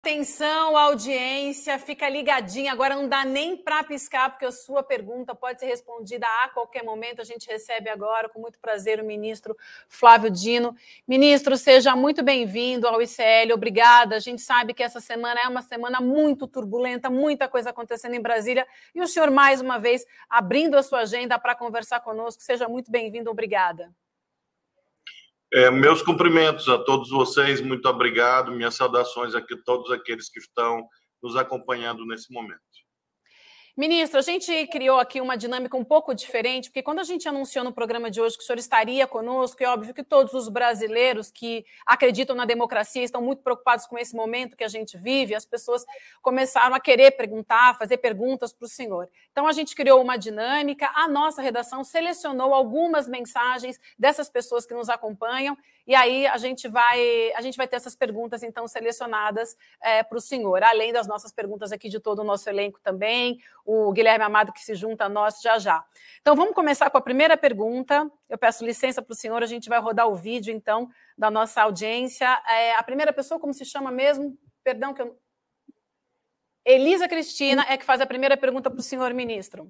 Atenção, audiência, fica ligadinha. Agora não dá nem para piscar, porque a sua pergunta pode ser respondida a qualquer momento. A gente recebe agora, com muito prazer, o ministro Flávio Dino. Ministro, seja muito bem-vindo ao ICL. Obrigada. A gente sabe que essa semana é uma semana muito turbulenta, muita coisa acontecendo em Brasília. E o senhor, mais uma vez, abrindo a sua agenda para conversar conosco. Seja muito bem-vindo. Obrigada. Meus cumprimentos a todos vocês, muito obrigado, minhas saudações a todos aqueles que estão nos acompanhando nesse momento. Ministro, a gente criou aqui uma dinâmica um pouco diferente, porque quando a gente anunciou no programa de hoje que o senhor estaria conosco, é óbvio que todos os brasileiros que acreditam na democracia estão muito preocupados com esse momento que a gente vive, as pessoas começaram a querer perguntar, fazer perguntas para o senhor. Então a gente criou uma dinâmica, a nossa redação selecionou algumas mensagens dessas pessoas que nos acompanham, e aí a gente vai ter essas perguntas, então, selecionadas para o senhor, além das nossas perguntas aqui de todo o nosso elenco também, o Guilherme Amado que se junta a nós já. Então, vamos começar com a primeira pergunta. Eu peço licença para o senhor, a gente vai rodar o vídeo, então, da nossa audiência. A primeira pessoa, como se chama mesmo? Perdão, que eu... Elisa Cristina é que faz a primeira pergunta para o senhor, ministro.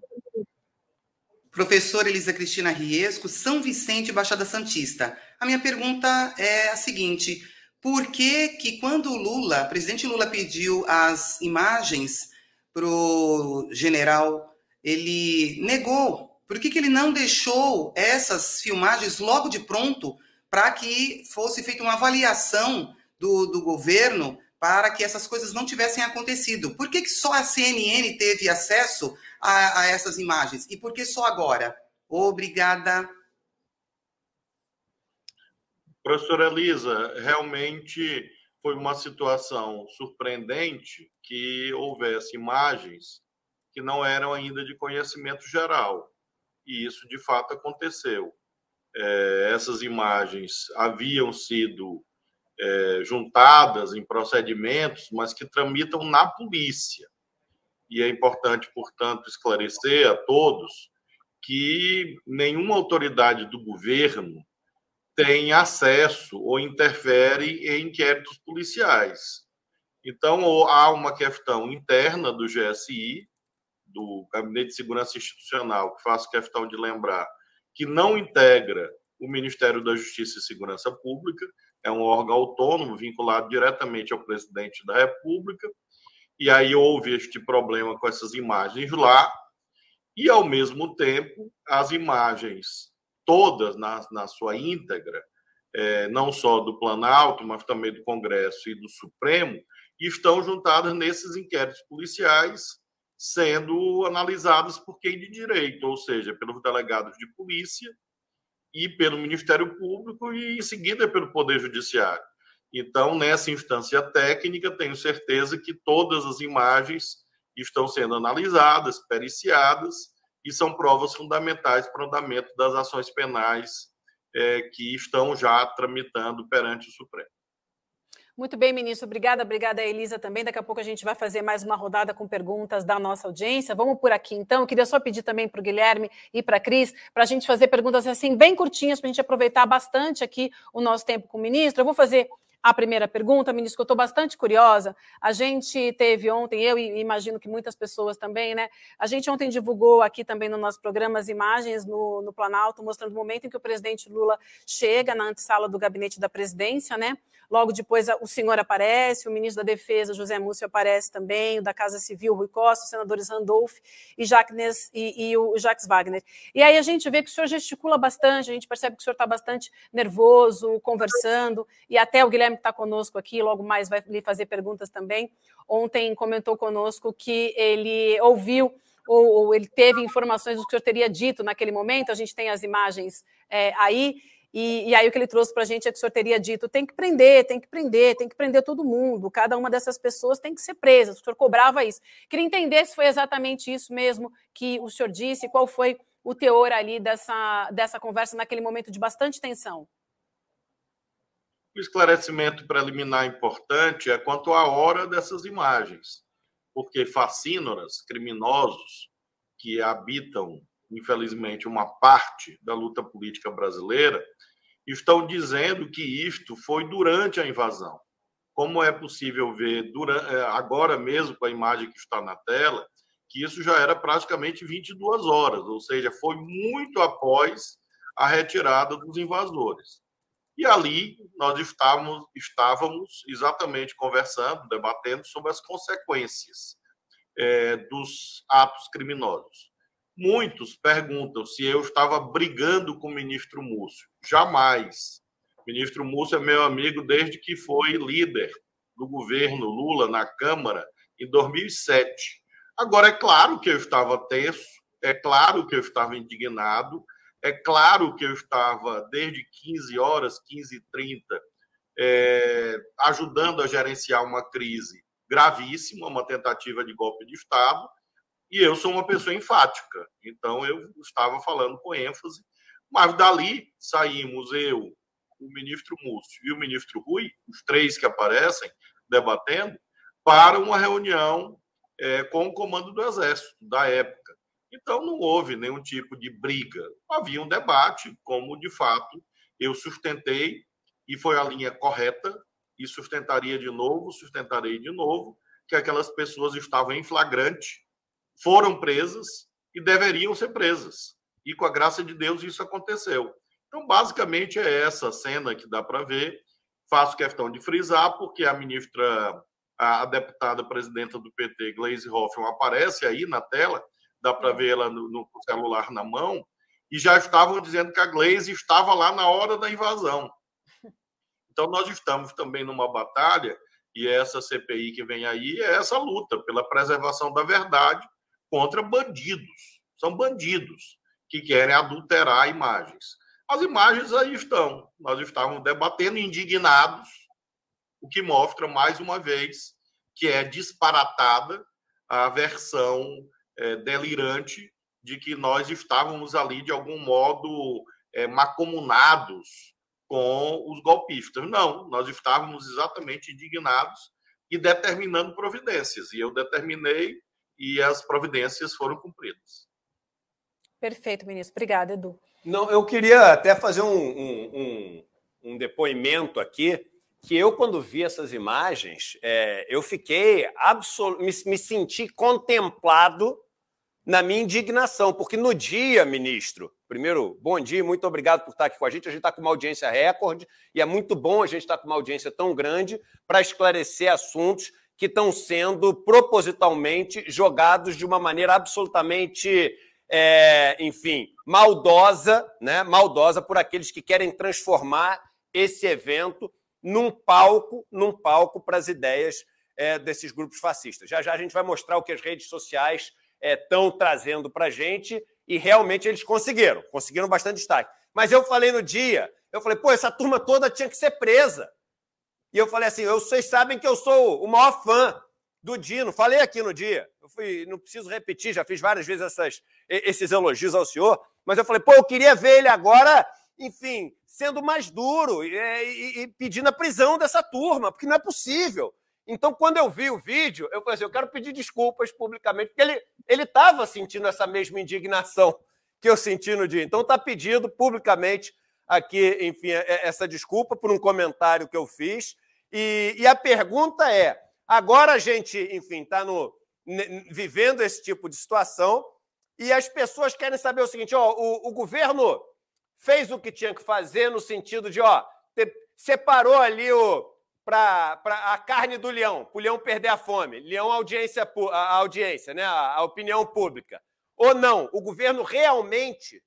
Professora Elisa Cristina Riesco, São Vicente, Baixada Santista. A minha pergunta é a seguinte: por que quando o presidente Lula pediu as imagens para o general, ele negou? Por que ele não deixou essas filmagens logo de pronto para que fosse feita uma avaliação do governo para que essas coisas não tivessem acontecido? Por que só a CNN teve acesso a essas imagens? E por que só agora? Obrigada. Professora Elisa, realmente foi uma situação surpreendente que houvesse imagens que não eram ainda de conhecimento geral. E isso, de fato, aconteceu. Essas imagens haviam sido juntadas em procedimentos, mas que tramitam na polícia. E é importante, portanto, esclarecer a todos que nenhuma autoridade do governo tem acesso ou interfere em inquéritos policiais. Então, há uma questão interna do GSI, do Gabinete de Segurança Institucional, que faço questão de lembrar, que não integra o Ministério da Justiça e Segurança Pública, é um órgão autônomo vinculado diretamente ao presidente da República, e aí houve este problema com essas imagens lá, e, ao mesmo tempo, as imagens todas na sua íntegra, não só do Planalto, mas também do Congresso e do Supremo, estão juntadas nesses inquéritos policiais, sendo analisadas por quem de direito, ou seja, pelos delegados de polícia e pelo Ministério Público e, em seguida, pelo Poder Judiciário. Então, nessa instância técnica, tenho certeza que todas as imagens estão sendo analisadas, periciadas, e são provas fundamentais para o andamento das ações penais que estão já tramitando perante o Supremo. Muito bem, ministro. Obrigada, Elisa, também. Daqui a pouco a gente vai fazer mais uma rodada com perguntas da nossa audiência. Vamos por aqui, então. Eu queria só pedir também para o Guilherme e para a Cris, para a gente fazer perguntas assim bem curtinhas, para a gente aproveitar bastante aqui o nosso tempo com o ministro. Eu vou fazer a primeira pergunta, ministro, que eu estou bastante curiosa. A gente teve ontem, eu e imagino que muitas pessoas também, né? A gente ontem divulgou aqui também no nosso programa as imagens no Planalto, mostrando o momento em que o presidente Lula chega na antessala do gabinete da presidência, né? Logo depois o senhor aparece, o ministro da Defesa, José Múcio, aparece também, o da Casa Civil, Rui Costa, os senadores Randolph e o Jacques Wagner. E aí a gente vê que o senhor gesticula bastante, a gente percebe que o senhor está bastante nervoso, conversando, e até o Guilherme que está conosco aqui, logo mais vai lhe fazer perguntas também. Ontem comentou conosco que ele ouviu ou ele teve informações do que o senhor teria dito naquele momento, a gente tem as imagens aí, e aí o que ele trouxe para a gente é que o senhor teria dito: tem que prender todo mundo, cada uma dessas pessoas tem que ser presa. O senhor cobrava isso. Queria entender se foi exatamente isso mesmo que o senhor disse, qual foi o teor ali dessa conversa naquele momento de bastante tensão. O esclarecimento preliminar importante é quanto à hora dessas imagens, porque facínoras, criminosos que habitam, infelizmente, uma parte da luta política brasileira, estão dizendo que isto foi durante a invasão, como é possível ver agora mesmo com a imagem que está na tela, que isso já era praticamente 22 horas, ou seja, foi muito após a retirada dos invasores. E ali nós estávamos exatamente conversando, debatendo sobre as consequências dos atos criminosos. Muitos perguntam se eu estava brigando com o ministro Múcio. Jamais. O ministro Múcio é meu amigo desde que foi líder do governo Lula na Câmara em 2007. Agora, é claro que eu estava tenso, é claro que eu estava indignado, é claro que eu estava desde 15 horas, 15h30, ajudando a gerenciar uma crise gravíssima, uma tentativa de golpe de Estado, e eu sou uma pessoa enfática, então eu estava falando com ênfase, mas dali saímos eu, o ministro Múcio e o ministro Rui, os três que aparecem debatendo, para uma reunião com o comando do Exército da época. Então não houve nenhum tipo de briga, havia um debate, como de fato eu sustentei, e foi a linha correta, e sustentarei de novo, que aquelas pessoas estavam em flagrante, foram presas e deveriam ser presas. E, com a graça de Deus, isso aconteceu. Então, basicamente, é essa cena que dá para ver. Faço questão de frisar, porque a deputada presidenta do PT, Gleisi Hoffmann, aparece aí na tela, dá para ver ela no celular na mão, e já estavam dizendo que a Gleisi estava lá na hora da invasão. Então, nós estamos também numa batalha, e essa CPI que vem aí é essa luta pela preservação da verdade contra bandidos. São bandidos que querem adulterar imagens. As imagens aí estão. Nós estávamos debatendo indignados, o que mostra, mais uma vez, que é disparatada a versão delirante de que nós estávamos ali, de algum modo, macomunados com os golpistas. Não, nós estávamos exatamente indignados e determinando providências. E eu determinei e as providências foram cumpridas. Perfeito, ministro. Obrigada, Edu. Não, eu queria até fazer um depoimento aqui, que eu, quando vi essas imagens, eu fiquei me senti contemplado na minha indignação, porque no dia, ministro, primeiro, bom dia, muito obrigado por estar aqui com a gente está com uma audiência recorde, e é muito bom a gente estar com uma audiência tão grande para esclarecer assuntos que estão sendo propositalmente jogados de uma maneira absolutamente, enfim, maldosa, né? Maldosa por aqueles que querem transformar esse evento num palco para as ideias desses grupos fascistas. Já já a gente vai mostrar o que as redes sociais estão trazendo para a gente, e realmente eles conseguiram bastante destaque. Mas eu falei no dia, pô, essa turma toda tinha que ser presa. E eu falei assim, vocês sabem que eu sou o maior fã do Dino, falei aqui no dia, não preciso repetir, já fiz várias vezes esses elogios ao senhor, mas eu falei, pô, eu queria ver ele agora, enfim, sendo mais duro e pedindo a prisão dessa turma, porque não é possível. Então, quando eu vi o vídeo, eu falei assim, eu quero pedir desculpas publicamente, porque ele estava sentindo essa mesma indignação que eu senti no dia. Então, está pedido publicamente aqui, enfim, essa desculpa por um comentário que eu fiz. E a pergunta é, agora a gente, enfim, está vivendo esse tipo de situação e as pessoas querem saber o seguinte, o governo fez o que tinha que fazer no sentido de, separou ali para a carne do leão, para o leão perder a fome. Leão, a audiência, né? A opinião pública. Ou não, o governo realmente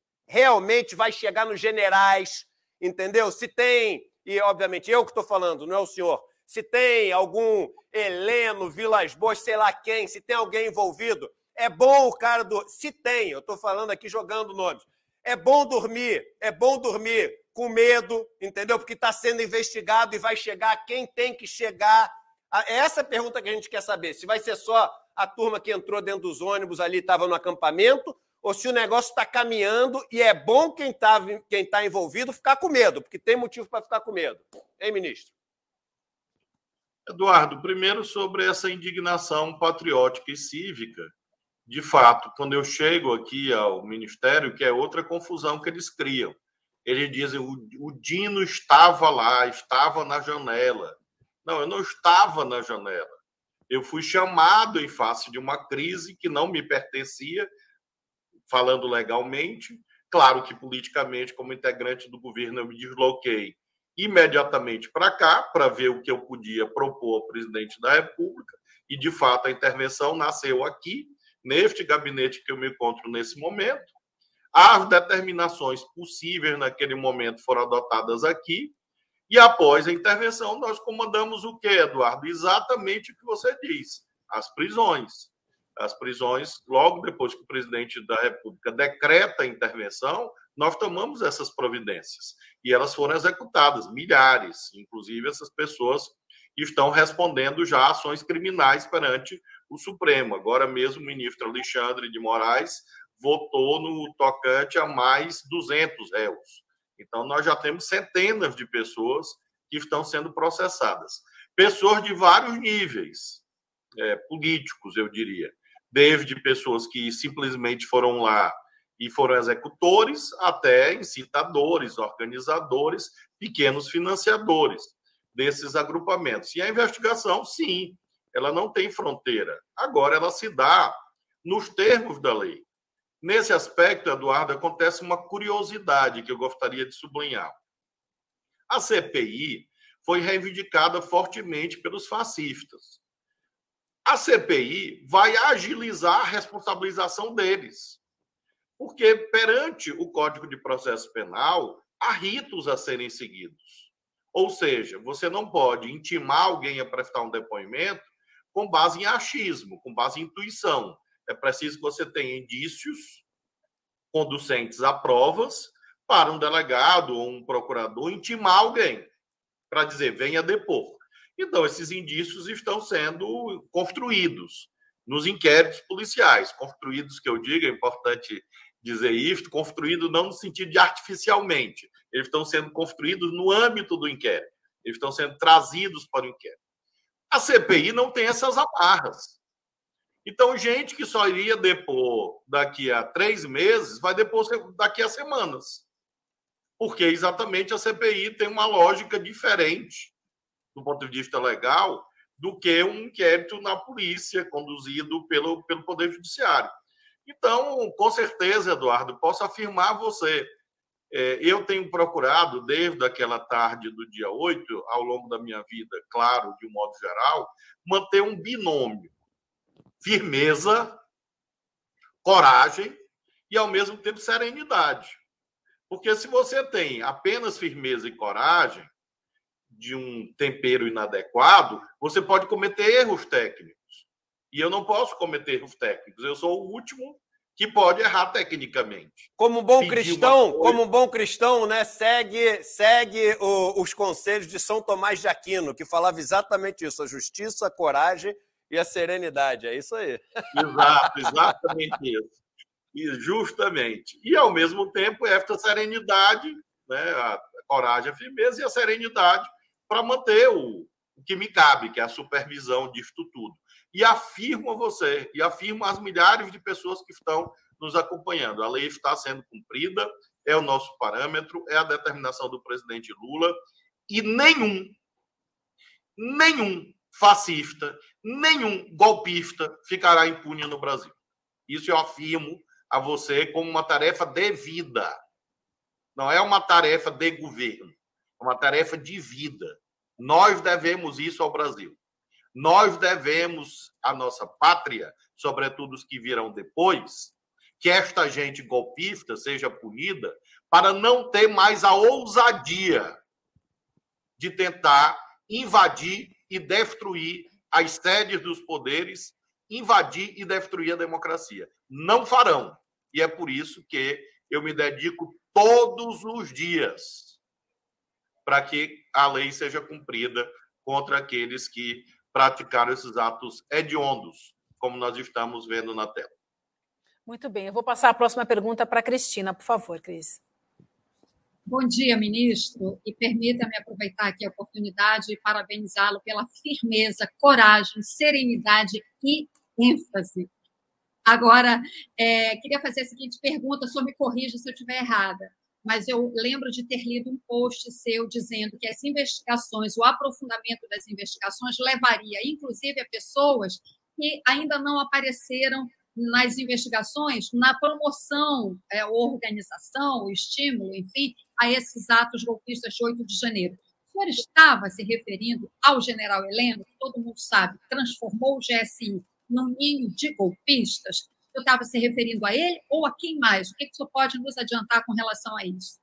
vai chegar nos generais, entendeu? Se tem, e obviamente eu que estou falando, não é o senhor, se tem algum Heleno, Vilas Boas, sei lá quem, se tem alguém envolvido, é bom o cara se tem, eu estou falando aqui jogando nomes, é bom dormir com medo, entendeu? Porque está sendo investigado e vai chegar quem tem que chegar. Essa é a pergunta que a gente quer saber. Se vai ser só a turma que entrou dentro dos ônibus ali, estava no acampamento, ou se o negócio está caminhando e é bom quem tá envolvido ficar com medo, porque tem motivo para ficar com medo. Hein, ministro? Eduardo, primeiro sobre essa indignação patriótica e cívica. De fato, quando eu chego aqui ao Ministério, que é outra confusão que eles criam, eles dizem o Dino estava lá, estava na janela. Não, eu não estava na janela. Eu fui chamado em face de uma crise que não me pertencia, falando legalmente. Claro que politicamente, como integrante do governo, eu me desloquei imediatamente para cá, para ver o que eu podia propor ao presidente da República, e, de fato, a intervenção nasceu aqui, neste gabinete que eu me encontro nesse momento. As determinações possíveis naquele momento foram adotadas aqui, e após a intervenção, nós comandamos o quê, Eduardo? Exatamente o que você disse, as prisões. As prisões, logo depois que o presidente da República decreta a intervenção, nós tomamos essas providências. E elas foram executadas, milhares. Inclusive, essas pessoas estão respondendo já ações criminais perante o Supremo. Agora mesmo, o ministro Alexandre de Moraes votou no tocante a mais 200 réus. Então, nós já temos centenas de pessoas que estão sendo processadas. Pessoas de vários níveis, políticos, eu diria. Desde pessoas que simplesmente foram lá e foram executores, até incitadores, organizadores, pequenos financiadores desses agrupamentos. E a investigação, sim, ela não tem fronteira. Agora, ela se dá nos termos da lei. Nesse aspecto, Eduardo, acontece uma curiosidade que eu gostaria de sublinhar. A CPI foi reivindicada fortemente pelos fascistas. A CPI vai agilizar a responsabilização deles, porque perante o Código de Processo Penal, há ritos a serem seguidos. Ou seja, você não pode intimar alguém a prestar um depoimento com base em achismo, com base em intuição. É preciso que você tenha indícios conducentes a provas para um delegado ou um procurador intimar alguém para dizer, venha depor. Então, esses indícios estão sendo construídos nos inquéritos policiais. Construídos, que eu digo, é importante dizer isso, construídos não no sentido de artificialmente. Eles estão sendo construídos no âmbito do inquérito. Eles estão sendo trazidos para o inquérito. A CPI não tem essas amarras. Então, gente que só iria depor daqui a 3 meses, vai depor daqui a semanas. Porque exatamente a CPI tem uma lógica diferente, do ponto de vista legal, do que um inquérito na polícia, conduzido pelo Poder Judiciário. Então, com certeza, Eduardo, posso afirmar a você, eu tenho procurado, desde aquela tarde do dia 8, ao longo da minha vida, claro, de um modo geral, manter um binômio. Firmeza, coragem e, ao mesmo tempo, serenidade. Porque se você tem apenas firmeza e coragem, de um tempero inadequado, você pode cometer erros técnicos. E eu não posso cometer erros técnicos. Eu sou o último que pode errar tecnicamente. Como um bom cristão, né, segue os conselhos de São Tomás de Aquino, que falava exatamente isso, a justiça, a coragem e a serenidade. É isso aí. Exato, exatamente isso. E justamente. E, ao mesmo tempo, esta serenidade, né, a coragem, a firmeza e a serenidade para manter o que me cabe, que é a supervisão disto tudo. E afirmo a você, e afirmo às milhares de pessoas que estão nos acompanhando. A lei está sendo cumprida, é o nosso parâmetro, é a determinação do presidente Lula, e nenhum fascista, nenhum golpista ficará impune no Brasil. Isso eu afirmo a você como uma tarefa de vida. Não é uma tarefa de governo, é uma tarefa de vida. Nós devemos isso ao Brasil. Nós devemos à nossa pátria, sobretudo os que virão depois, que esta gente golpista seja punida para não ter mais a ousadia de tentar invadir e destruir as sedes dos poderes, invadir e destruir a democracia. Não farão. E é por isso que eu me dedico todos os dias para que a lei seja cumprida contra aqueles que praticaram esses atos hediondos, como nós estamos vendo na tela. Muito bem, eu vou passar a próxima pergunta para a Cristina, por favor, Cris. Bom dia, ministro, e permita-me aproveitar aqui a oportunidade e parabenizá-lo pela firmeza, coragem, serenidade e ênfase. Agora, queria fazer a seguinte pergunta, só me corrija se eu estiver errada. mas eu lembro de ter lido um post seu dizendo que as investigações, o aprofundamento das investigações levaria, inclusive, a pessoas que ainda não apareceram nas investigações, na promoção, organização, estímulo, enfim, a esses atos golpistas de 8 de janeiro. O senhor estava se referindo ao general Heleno, que todo mundo sabe, transformou o GSI num ninho de golpistas? Eu estava se referindo a ele ou a quem mais? O que o senhor pode nos adiantar com relação a isso?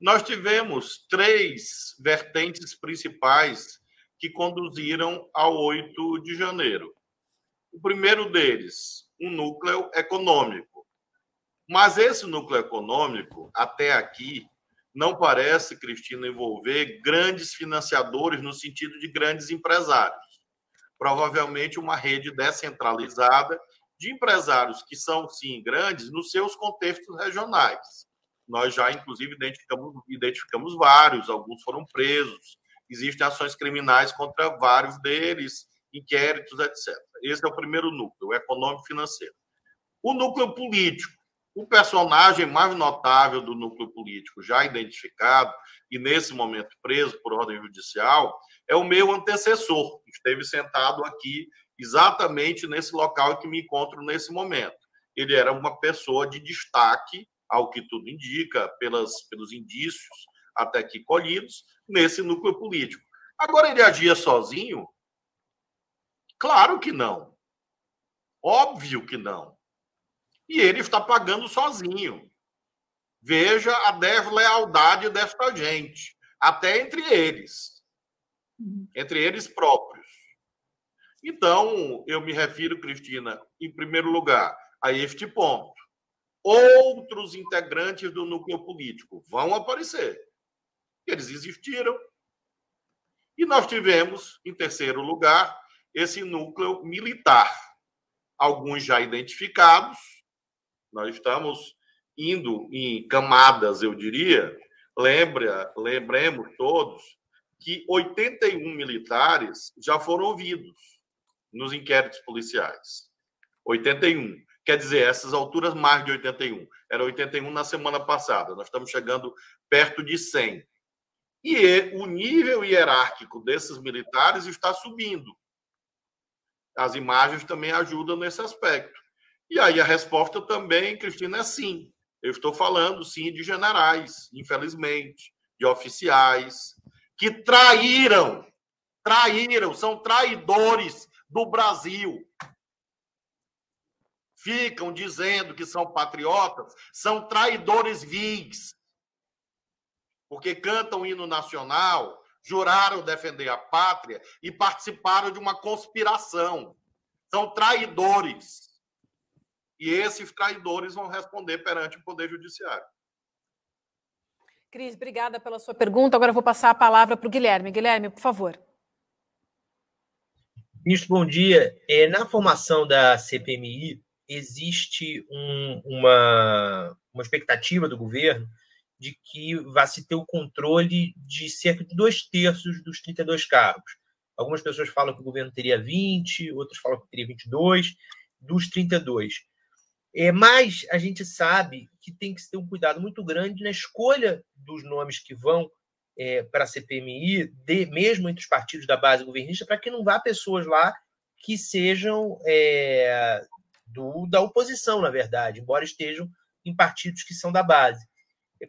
Nós tivemos 3 vertentes principais que conduziram ao 8 de janeiro. O primeiro deles, um núcleo econômico. Mas esse núcleo econômico, até aqui, não parece, Cristina, envolver grandes financiadores no sentido de grandes empresários. Provavelmente uma rede descentralizada de empresários que são, sim, grandes nos seus contextos regionais. Nós já, inclusive, identificamos vários, alguns foram presos, existem ações criminais contra vários deles, inquéritos, etc. Esse é o primeiro núcleo, o econômico-financeiro. O núcleo político, o personagem mais notável do núcleo político, já identificado e, nesse momento, preso por ordem judicial, é o meu antecessor, que esteve sentado aqui exatamente nesse local em que me encontro nesse momento. Ele era uma pessoa de destaque, ao que tudo indica, pelos indícios até aqui colhidos, nesse núcleo político. Agora, ele agia sozinho? Claro que não. Óbvio que não. E ele está pagando sozinho. Veja a deslealdade desta gente, até entre eles próprios. Então, eu me refiro, Cristina, em primeiro lugar, a este ponto. Outros integrantes do núcleo político vão aparecer. Eles existiram. E nós tivemos, em terceiro lugar, esse núcleo militar. Alguns já identificados. Nós estamos indo em camadas, eu diria. Lembremos todos que 81 militares já foram ouvidos nos inquéritos policiais. 81. Quer dizer, essas alturas, mais de 81. Era 81 na semana passada. Nós estamos chegando perto de 100. E o nível hierárquico desses militares está subindo. As imagens também ajudam nesse aspecto. E aí a resposta também, Cristina, é sim. Eu estou falando, sim, de generais, infelizmente, de oficiais, que traíram, são traidores do Brasil. Ficam dizendo que são patriotas, são traidores vis. Porque cantam o hino nacional, juraram defender a pátria e participaram de uma conspiração. São traidores. E esses traidores vão responder perante o Poder Judiciário. Cris, obrigada pela sua pergunta. Agora eu vou passar a palavra para o Guilherme. Guilherme, por favor. Ministro, bom dia. Na formação da CPMI, existe uma expectativa do governo de que vai se ter o controle de cerca de 2/3 dos 32 cargos. Algumas pessoas falam que o governo teria 20, outras falam que teria 22, dos 32. Mas a gente sabe que tem que se ter um cuidado muito grande na escolha dos nomes que vão para a CPMI, mesmo entre os partidos da base governista, para que não vá pessoas lá que sejam da oposição, na verdade, embora estejam em partidos que são da base.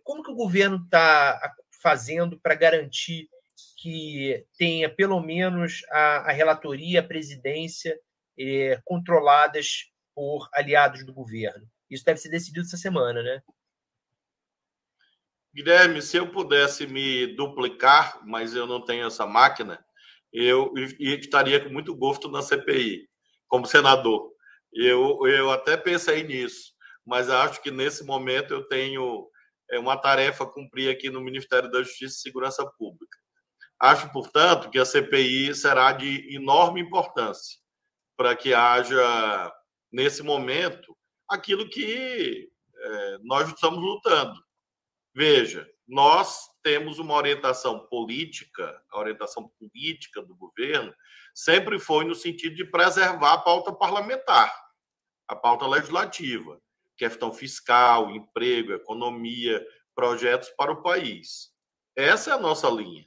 Como que o governo está fazendo para garantir que tenha, pelo menos, a relatoria, a presidência controladas por aliados do governo? Isso deve ser decidido essa semana, né? Guilherme, se eu pudesse me duplicar, mas eu não tenho essa máquina, eu estaria com muito gosto na CPI, como senador. Eu até pensei nisso, mas acho que nesse momento eu tenho uma tarefa a cumprir aqui no Ministério da Justiça e Segurança Pública. Acho, portanto, que a CPI será de enorme importância para que haja, nesse momento, aquilo que nós estamos lutando. Veja, nós temos uma orientação política, a orientação política do governo sempre foi no sentido de preservar a pauta parlamentar, a pauta legislativa. questão fiscal, emprego, economia, projetos para o país. Essa é a nossa linha.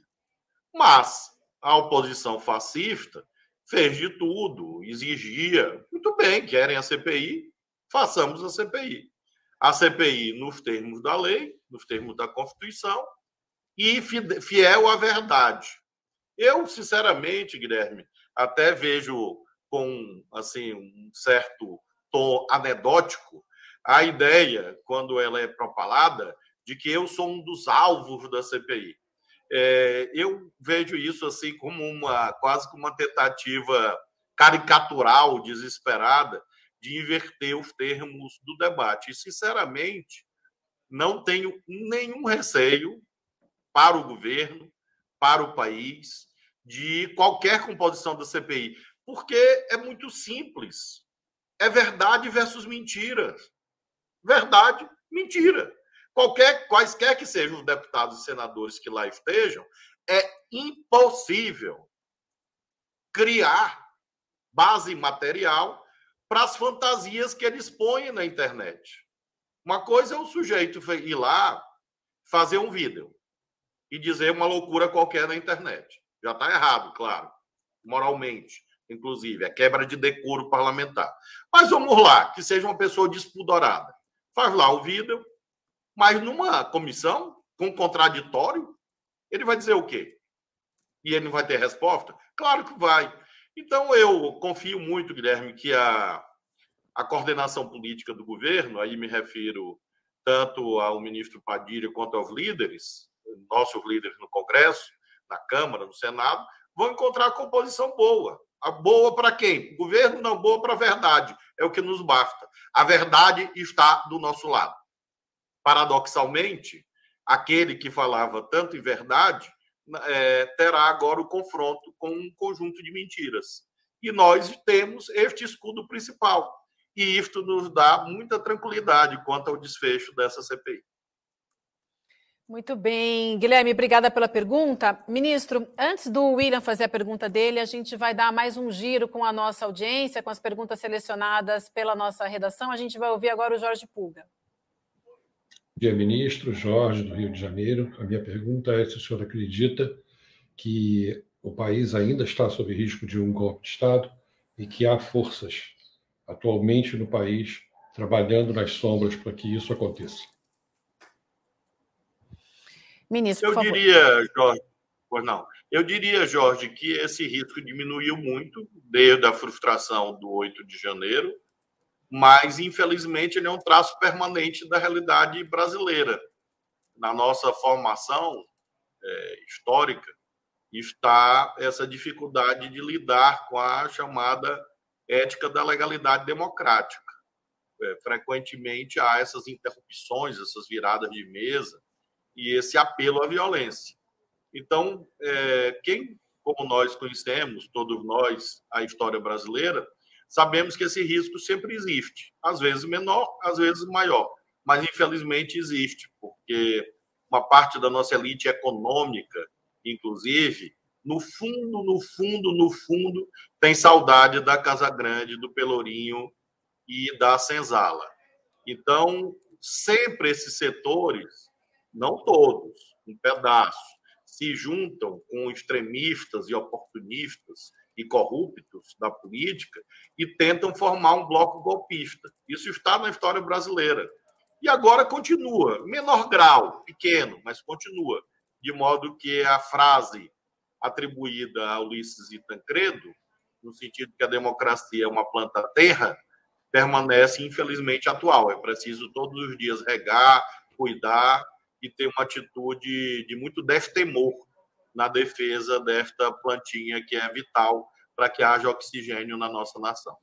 Mas a oposição fascista fez de tudo, exigia, muito bem, querem a CPI, façamos a CPI. A CPI nos termos da lei, nos termos da Constituição, e fiel à verdade. Eu, sinceramente, Guilherme, até vejo com assim, um certo tom anedótico a ideia, quando ela é propalada, de que eu sou um dos alvos da CPI. Eu vejo isso assim como quase como uma tentativa caricatural, desesperada, de inverter os termos do debate. E, sinceramente, não tenho nenhum receio para o governo, para o país, de qualquer composição da CPI, porque é muito simples. É verdade versus mentira. Verdade, mentira. Quaisquer que sejam os deputados e senadores que lá estejam, é impossível criar base material para as fantasias que eles põem na internet. Uma coisa é o sujeito ir lá fazer um vídeo e dizer uma loucura qualquer na internet. Já está errado, claro, moralmente, inclusive, é quebra de decoro parlamentar. Mas vamos lá, que seja uma pessoa despudorada. Faz lá o vídeo, mas numa comissão, com contraditório, ele vai dizer o quê? E ele não vai ter resposta? Claro que vai. Então, eu confio muito, Guilherme, que a coordenação política do governo, aí me refiro tanto ao ministro Padilha quanto aos líderes, nossos líderes no Congresso, na Câmara, no Senado, vão encontrar a composição boa. A boa para quem? O governo não, boa para a verdade. É o que nos basta. A verdade está do nosso lado. Paradoxalmente, aquele que falava tanto em verdade terá agora o confronto com um conjunto de mentiras. E nós temos este escudo principal. E isto nos dá muita tranquilidade quanto ao desfecho dessa CPI. Muito bem. Guilherme, obrigada pela pergunta. Ministro, antes do William fazer a pergunta dele, a gente vai dar mais um giro com a nossa audiência, com as perguntas selecionadas pela nossa redação. A gente vai ouvir agora o Jorge Pulga. Bom dia, ministro. Jorge, do Rio de Janeiro. A minha pergunta é se o senhor acredita que o país ainda está sob risco de um golpe de Estado e que há forças atualmente no país trabalhando nas sombras para que isso aconteça. Ministro, Eu diria, Jorge, que esse risco diminuiu muito desde a frustração do 8 de janeiro, mas, infelizmente, ele é um traço permanente da realidade brasileira. Na nossa formação histórica está essa dificuldade de lidar com a chamada ética da legalidade democrática. Frequentemente há essas interrupções, essas viradas de mesa e esse apelo à violência. Então, quem, como nós conhecemos, todos nós, a história brasileira, sabemos que esse risco sempre existe, às vezes menor, às vezes maior, mas infelizmente existe, porque uma parte da nossa elite econômica, inclusive, no fundo, tem saudade da Casa Grande, do Pelourinho e da Senzala. Então, sempre esses setores, não todos, um pedaço, se juntam com extremistas e oportunistas e corruptos da política e tentam formar um bloco golpista. Isso está na história brasileira. E agora continua, menor grau, pequeno, mas continua. De modo que a frase atribuída a Ulisses e Tancredo, no sentido que a democracia é uma planta terra, permanece, infelizmente, atual. É preciso todos os dias regar, cuidar e ter uma atitude de muito destemor na defesa desta plantinha que é vital para que haja oxigênio na nossa nação.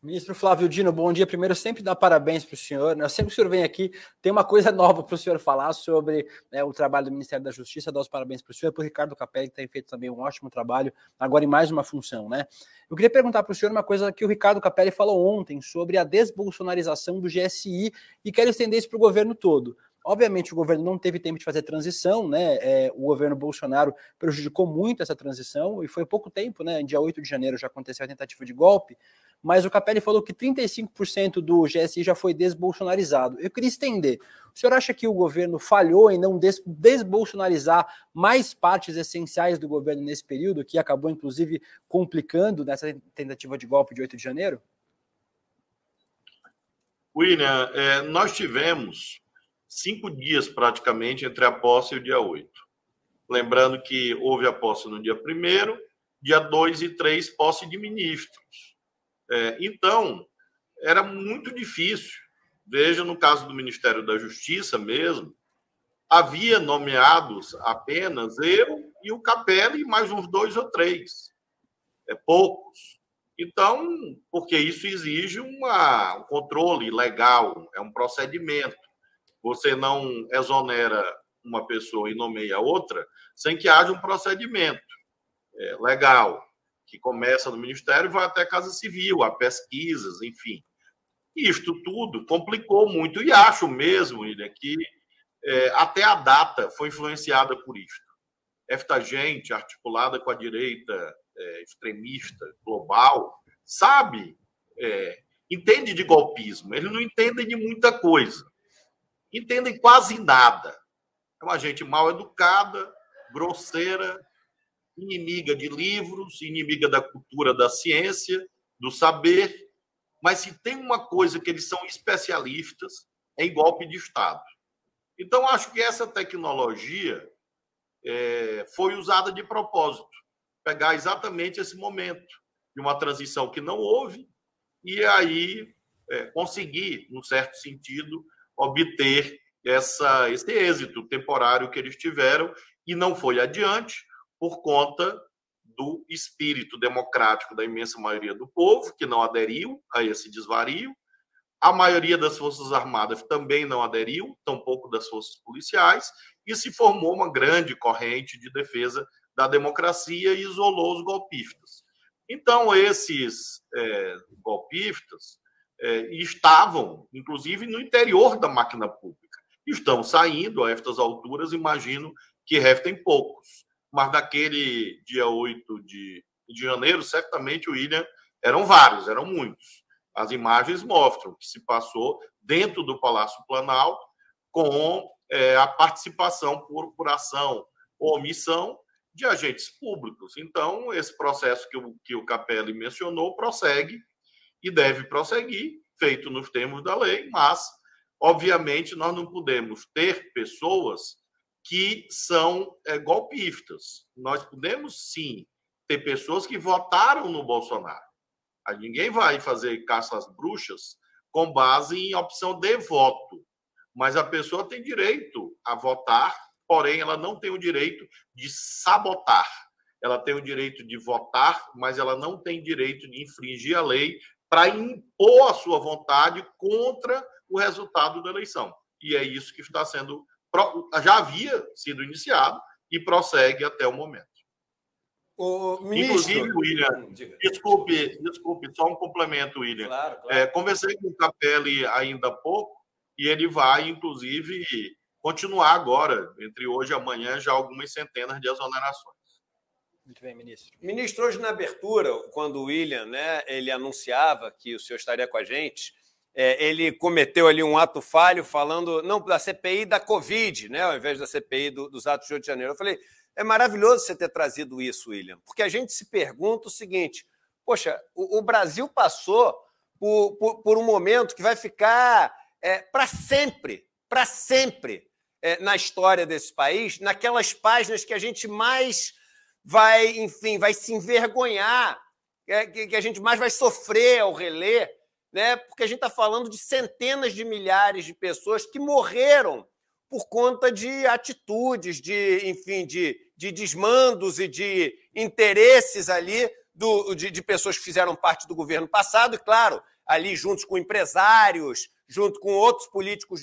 Ministro Flávio Dino, bom dia. Primeiro, sempre dar parabéns para o senhor. Sempre que o senhor vem aqui, tem uma coisa nova para o senhor falar sobre o trabalho do Ministério da Justiça. Dar os parabéns para o senhor, para o Ricardo Capelli, que tem feito também um ótimo trabalho, agora em mais uma função, né? Eu queria perguntar para o senhor uma coisa que o Ricardo Capelli falou ontem sobre a desbolsonarização do GSI e quero estender isso para o governo todo. Obviamente, o governo não teve tempo de fazer transição, né? O governo Bolsonaro prejudicou muito essa transição e foi pouco tempo, né? Em dia 8 de janeiro já aconteceu a tentativa de golpe, mas o Capelli falou que 35% do GSI já foi desbolsonarizado. Eu queria estender. O senhor acha que o governo falhou em não desbolsonarizar mais partes essenciais do governo nesse período, que acabou, inclusive, complicando nessa tentativa de golpe de 8 de janeiro? William, nós tivemos 5 dias praticamente entre a posse e o dia 8. Lembrando que houve a posse no dia 1º, dia 2 e 3, posse de ministros. Então, era muito difícil. Veja, no caso do Ministério da Justiça mesmo, havia nomeados apenas eu e o Capelli, mais uns 2 ou 3. Poucos. Então, porque isso exige um controle legal, é um procedimento. Você não exonera uma pessoa e nomeia outra sem que haja um procedimento legal, que começa no Ministério e vai até a Casa Civil, há pesquisas, enfim. Isto tudo complicou muito, e acho mesmo, William, que até a data foi influenciada por isto. Esta gente, articulada com a direita extremista global, sabe, entende de golpismo, eles não entendem de muita coisa, entendem quase nada. É uma gente mal educada, grosseira, inimiga de livros, inimiga da cultura, da ciência, do saber, mas se tem uma coisa que eles são especialistas, é em golpe de Estado. Então, acho que essa tecnologia foi usada de propósito, pegar exatamente esse momento de uma transição que não houve e aí conseguir, num certo sentido, obter esse êxito temporário que eles tiveram, e não foi adiante por conta do espírito democrático da imensa maioria do povo, que não aderiu a esse desvario. A maioria das Forças Armadas também não aderiu, tampouco das forças policiais, e se formou uma grande corrente de defesa da democracia e isolou os golpistas. Então, esses golpistas estavam, inclusive, no interior da máquina pública. Estão saindo a estas alturas, imagino que restem poucos. Mas naquele dia 8 de janeiro, certamente, William, eram vários, eram muitos. As imagens mostram que se passou dentro do Palácio Planalto com a participação por ação ou omissão de agentes públicos. Então, esse processo que o Capelli mencionou prossegue e deve prosseguir, feito nos termos da lei, mas, obviamente, nós não podemos ter pessoas que são golpistas. Nós podemos, sim, ter pessoas que votaram no Bolsonaro. Ninguém vai fazer caça às bruxas com base em opção de voto, mas a pessoa tem direito a votar, porém ela não tem o direito de sabotar. Ela tem o direito de votar, mas ela não tem direito de infringir a lei para impor a sua vontade contra o resultado da eleição. E é isso que está sendo... já havia sido iniciado e prossegue até o momento. Inclusive, William, desculpe, só um complemento, William. Claro. Conversei com o Capelli ainda há pouco e ele vai, inclusive, continuar agora, entre hoje e amanhã, já algumas centenas de exonerações. Muito bem, ministro. Ministro, hoje na abertura, quando o William, ele anunciava que o senhor estaria com a gente, ele cometeu ali um ato falho falando da CPI da Covid, ao invés da CPI dos atos de 8 de janeiro. Eu falei, é maravilhoso você ter trazido isso, William, porque a gente se pergunta o seguinte, poxa, o Brasil passou por um momento que vai ficar para sempre na história desse país, naquelas páginas que a gente mais vai se envergonhar, que a gente mais vai sofrer ao reler, porque a gente está falando de centenas de milhares de pessoas que morreram por conta de atitudes, de desmandos e de interesses ali de pessoas que fizeram parte do governo passado, e, claro, ali juntos com empresários, junto com outros políticos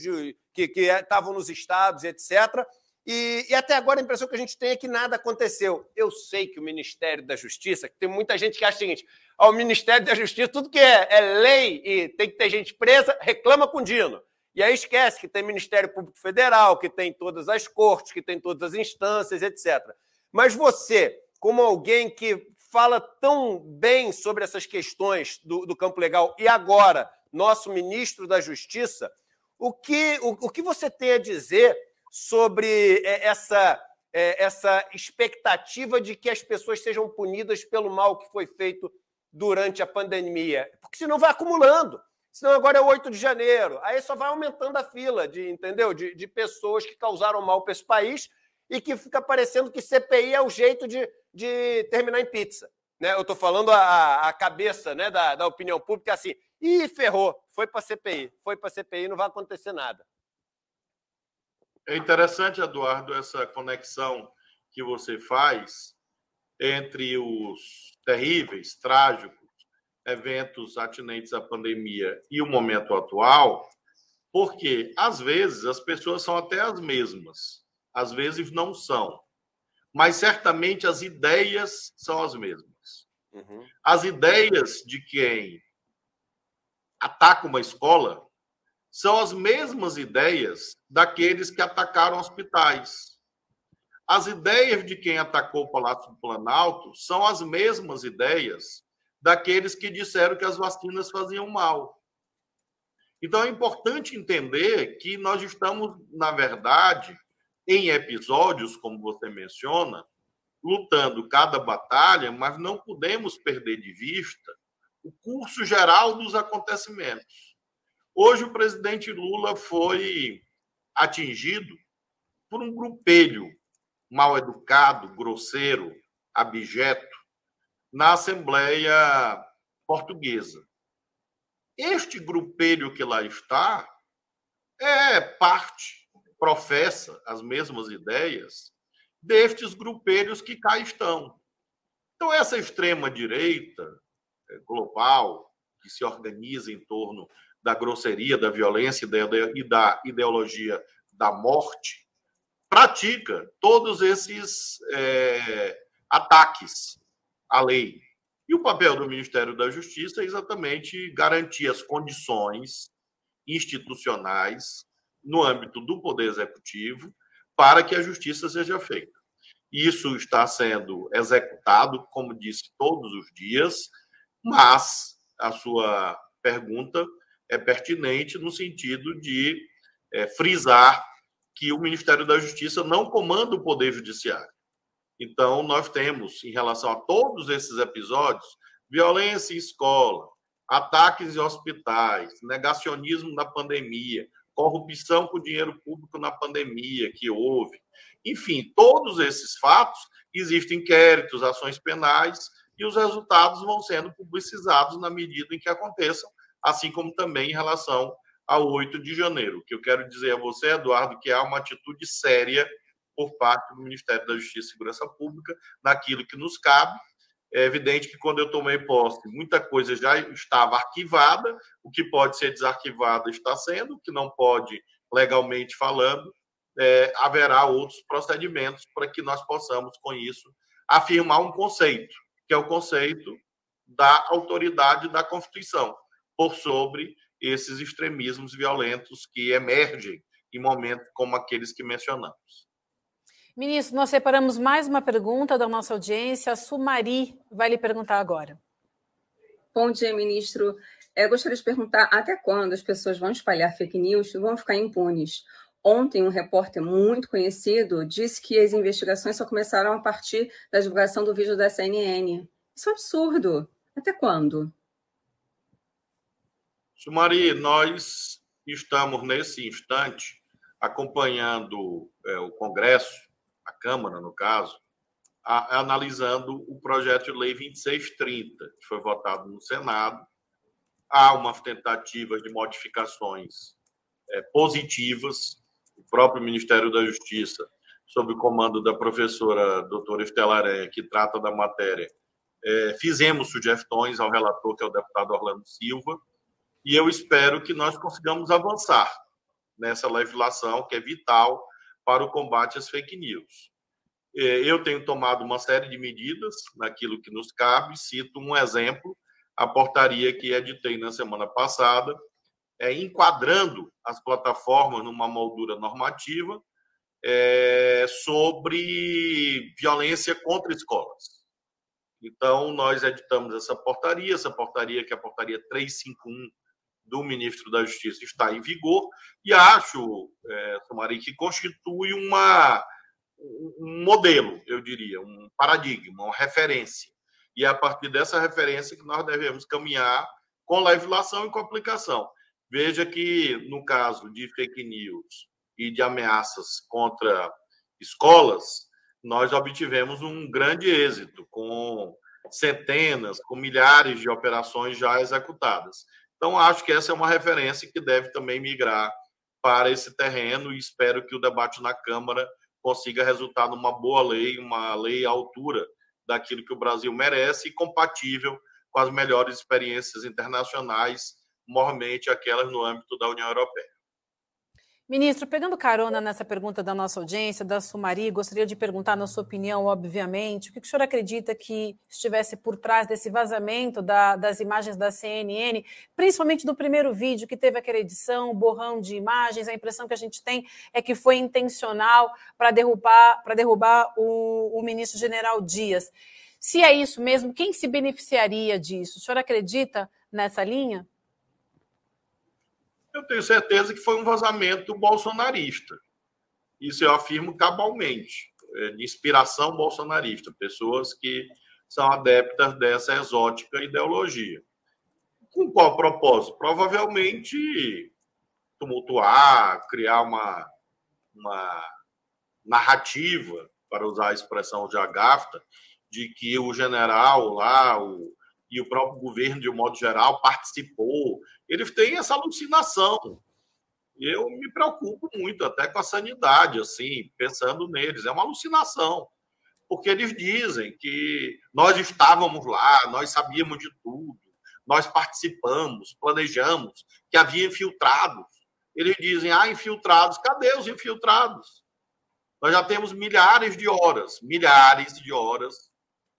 que estavam nos estados, etc., e até agora a impressão que a gente tem é que nada aconteceu. Eu sei que o Ministério da Justiça, que tem muita gente que acha o seguinte, o Ministério da Justiça, tudo que é lei e tem que ter gente presa, reclama com o Dino. E aí esquece que tem Ministério Público Federal, que tem todas as cortes, que tem todas as instâncias, etc. Mas você, como alguém que fala tão bem sobre essas questões do campo legal e agora nosso ministro da Justiça, o que você tem a dizer sobre essa expectativa de que as pessoas sejam punidas pelo mal que foi feito durante a pandemia? Porque senão vai acumulando. Senão agora é o 8 de janeiro. Aí só vai aumentando a fila de pessoas que causaram mal para esse país e que fica parecendo que CPI é o jeito de terminar em pizza. Né? Eu estou falando a cabeça, né, da opinião pública assim, ferrou, foi para a CPI, não vai acontecer nada. É interessante, Eduardo, essa conexão que você faz entre os terríveis, trágicos eventos atinentes à pandemia e o momento atual, porque, às vezes, as pessoas são até as mesmas, às vezes não são, mas certamente as ideias são as mesmas. Uhum. As ideias de quem ataca uma escola são as mesmas ideias daqueles que atacaram hospitais. As ideias de quem atacou o Palácio do Planalto são as mesmas ideias daqueles que disseram que as vacinas faziam mal. Então, é importante entender que nós estamos, na verdade, em episódios, como você menciona, lutando cada batalha, mas não podemos perder de vista o curso geral dos acontecimentos. Hoje, o presidente Lula foi atingido por um grupelho mal educado, grosseiro, abjeto, na Assembleia Portuguesa. Este grupelho que lá está professa as mesmas ideias destes grupelhos que cá estão. Então, essa extrema-direita global, que se organiza em torno da grosseria, da violência e da ideologia da morte, pratica todos esses ataques à lei. E o papel do Ministério da Justiça é exatamente garantir as condições institucionais no âmbito do Poder Executivo para que a justiça seja feita. Isso está sendo executado, como disse, todos os dias, mas a sua pergunta é pertinente no sentido de frisar que o Ministério da Justiça não comanda o Poder Judiciário. Então, nós temos, em relação a todos esses episódios, violência em escola, ataques em hospitais, negacionismo na pandemia, corrupção com dinheiro público na pandemia que houve. Enfim, todos esses fatos, existem inquéritos, ações penais, e os resultados vão sendo publicizados na medida em que aconteçam, assim como também em relação ao 8 de janeiro. O que eu quero dizer a você, Eduardo, que há uma atitude séria por parte do Ministério da Justiça e Segurança Pública naquilo que nos cabe. É evidente que, quando eu tomei posse, muita coisa já estava arquivada, o que pode ser desarquivado está sendo, o que não pode, legalmente falando, haverá outros procedimentos para que nós possamos, com isso, afirmar um conceito, que é o conceito da autoridade da Constituição, por sobre esses extremismos violentos que emergem em momentos como aqueles que mencionamos. Ministro, nós separamos mais uma pergunta da nossa audiência. A Sumari vai lhe perguntar agora. Bom dia, ministro. Eu gostaria de perguntar até quando as pessoas vão espalhar fake news e vão ficar impunes. Ontem, um repórter muito conhecido disse que as investigações só começaram a partir da divulgação do vídeo da CNN. Isso é absurdo. Até quando? Sumari, nós estamos, nesse instante, acompanhando o Congresso, a Câmara, no caso, analisando o projeto de lei 2630, que foi votado no Senado. Há uma tentativa de modificações positivas. O próprio Ministério da Justiça, sob o comando da professora doutora Estela Aranha, que trata da matéria, fizemos sugestões ao relator, que é o deputado Orlando Silva, e eu espero que nós consigamos avançar nessa legislação, que é vital para o combate às fake news. Eu tenho tomado uma série de medidas naquilo que nos cabe. Cito um exemplo: a portaria que editei na semana passada, enquadrando as plataformas numa moldura normativa sobre violência contra escolas. Então, nós editamos essa portaria que é a portaria 351 do ministro da Justiça, está em vigor, e acho, Sumari, que constitui um modelo, eu diria, um paradigma, uma referência. E é a partir dessa referência que nós devemos caminhar com legislação e com aplicação. Veja que, no caso de fake news e de ameaças contra escolas, nós obtivemos um grande êxito, com centenas, com milhares de operações já executadas. Então, acho que essa é uma referência que deve também migrar para esse terreno, e espero que o debate na Câmara consiga resultar numa boa lei, uma lei à altura daquilo que o Brasil merece e compatível com as melhores experiências internacionais, mormente aquelas no âmbito da União Europeia. Ministro, pegando carona nessa pergunta da nossa audiência, da Sumari, gostaria de perguntar, na sua opinião, obviamente, o que o senhor acredita que estivesse por trás desse vazamento das imagens da CNN, principalmente do primeiro vídeo, que teve aquela edição, borrão de imagens. A impressão que a gente tem é que foi intencional para derrubar o ministro general Dias. Se é isso mesmo, quem se beneficiaria disso? O senhor acredita nessa linha? Eu tenho certeza que foi um vazamento bolsonarista. Isso eu afirmo cabalmente, de inspiração bolsonarista, pessoas que são adeptas dessa exótica ideologia. Com qual propósito? Provavelmente tumultuar, criar uma narrativa, para usar a expressão de Agafta, de que o general lá, e o próprio governo, de um modo geral, participou. Eles têm essa alucinação. Eu me preocupo muito até com a sanidade, assim, pensando neles. É uma alucinação, porque eles dizem que nós estávamos lá, nós sabíamos de tudo, nós participamos, planejamos, que havia infiltrados. Eles dizem, infiltrados. Cadê os infiltrados? Nós já temos milhares de horas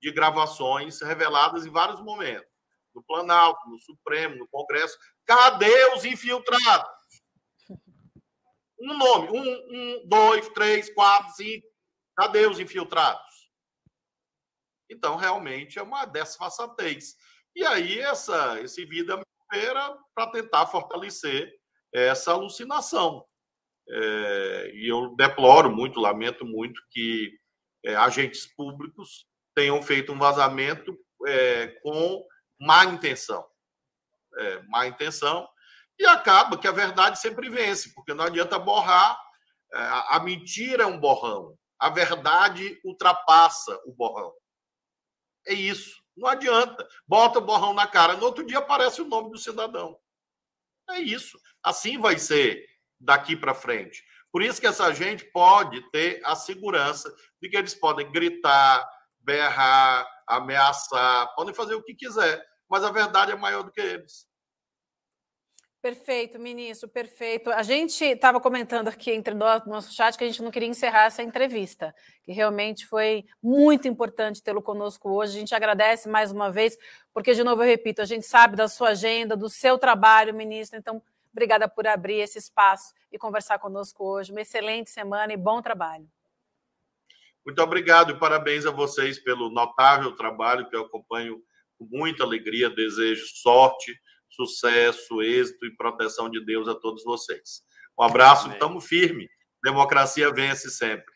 de gravações reveladas em vários momentos. No Planalto, no Supremo, no Congresso. Cadê os infiltrados? Um nome. 1, 2, 3, 4, 5. Cadê os infiltrados? Então, realmente, é uma desfaçatez. E aí, esse vida era para tentar fortalecer essa alucinação. E eu deploro muito, lamento muito que agentes públicos tenham feito um vazamento com má intenção. E acaba que a verdade sempre vence, porque não adianta borrar. A mentira é um borrão. A verdade ultrapassa o borrão. É isso. Não adianta. Bota o borrão na cara. No outro dia aparece o nome do cidadão. É isso. Assim vai ser daqui para frente. Por isso que essa gente pode ter a segurança de que eles podem gritar, berrar, ameaçar, podem fazer o que quiser, mas a verdade é maior do que eles. Perfeito, ministro, perfeito. A gente estava comentando aqui entre nós, no nosso chat, que a gente não queria encerrar essa entrevista, que realmente foi muito importante tê-lo conosco hoje. A gente agradece mais uma vez, porque, de novo, eu repito, a gente sabe da sua agenda, do seu trabalho, ministro, então, obrigada por abrir esse espaço e conversar conosco hoje. Uma excelente semana e bom trabalho. Muito obrigado e parabéns a vocês pelo notável trabalho que eu acompanho com muita alegria. Desejo sorte, sucesso, êxito e proteção de Deus a todos vocês. Um abraço, estamos firmes. Democracia vence sempre.